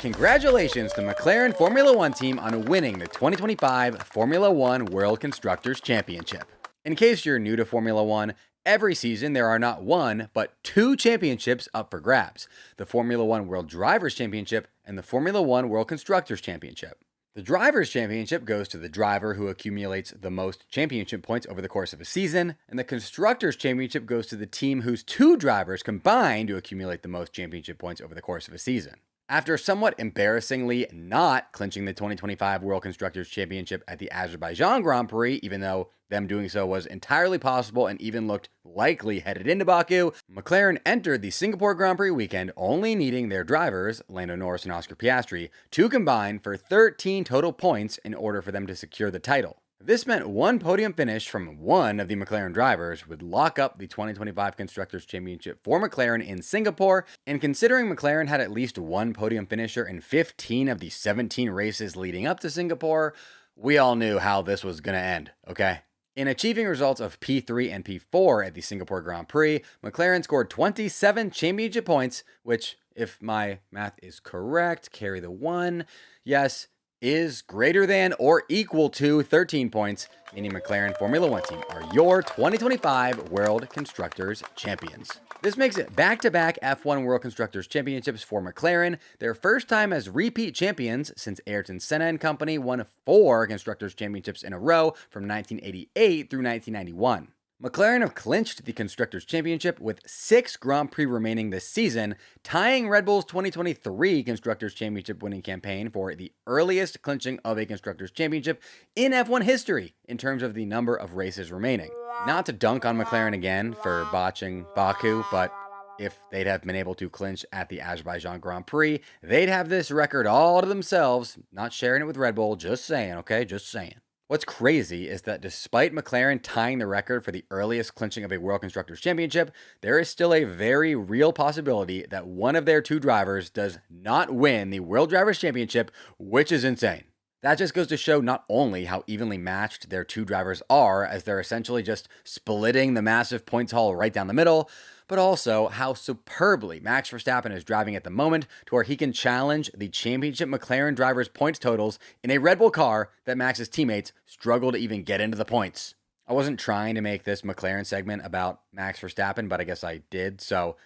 Congratulations to McLaren Formula One team on winning the 2025 Formula One World Constructors Championship. In case you're new to Formula One, every season there are not one, but two championships up for grabs: the Formula One World Drivers' Championship and the Formula One World Constructors Championship. The Drivers' Championship goes to the driver who accumulates the most championship points over the course of a season, and the Constructors' Championship goes to the team whose two drivers combine to accumulate the most championship points over the course of a season. After somewhat embarrassingly not clinching the 2025 World Constructors Championship at the Azerbaijan Grand Prix, even though them doing so was entirely possible and even looked likely headed into Baku, McLaren entered the Singapore Grand Prix weekend only needing their drivers, Lando Norris and Oscar Piastri, to combine for 13 total points in order for them to secure the title. This meant one podium finish from one of the McLaren drivers would lock up the 2025 Constructors' Championship for McLaren in Singapore, and considering McLaren had at least one podium finisher in 15 of the 17 races leading up to Singapore, we all knew how this was going to end, okay? In achieving results of P3 and P4 at the Singapore Grand Prix, McLaren scored 27 championship points, which, if my math is correct, carry the one, yes, is greater than or equal to 13 points, meaning McLaren Formula One team are your 2025 World Constructors Champions. This makes it back-to-back F1 World Constructors Championships for McLaren, their first time as repeat champions since Ayrton Senna and company won 4 Constructors Championships in a row from 1988 through 1991. McLaren have clinched the Constructors' Championship with 6 Grand Prix remaining this season, tying Red Bull's 2023 Constructors' Championship winning campaign for the earliest clinching of a Constructors' Championship in F1 history in terms of the number of races remaining. Not to dunk on McLaren again for botching Baku, but if they'd have been able to clinch at the Azerbaijan Grand Prix, they'd have this record all to themselves, not sharing it with Red Bull, just saying, okay, just saying. What's crazy is that despite McLaren tying the record for the earliest clinching of a World Constructors Championship, there is still a very real possibility that one of their two drivers does not win the World Drivers' Championship, which is insane. That just goes to show not only how evenly matched their two drivers are, as they're essentially just splitting the massive points haul right down the middle, but also how superbly Max Verstappen is driving at the moment to where he can challenge the championship McLaren drivers' points totals in a Red Bull car that Max's teammates struggle to even get into the points. I wasn't trying to make this McLaren segment about Max Verstappen, but I guess I did, so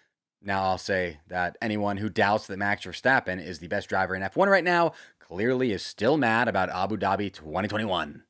now I'll say that anyone who doubts that Max Verstappen is the best driver in F1 right now clearly is still mad about Abu Dhabi 2021.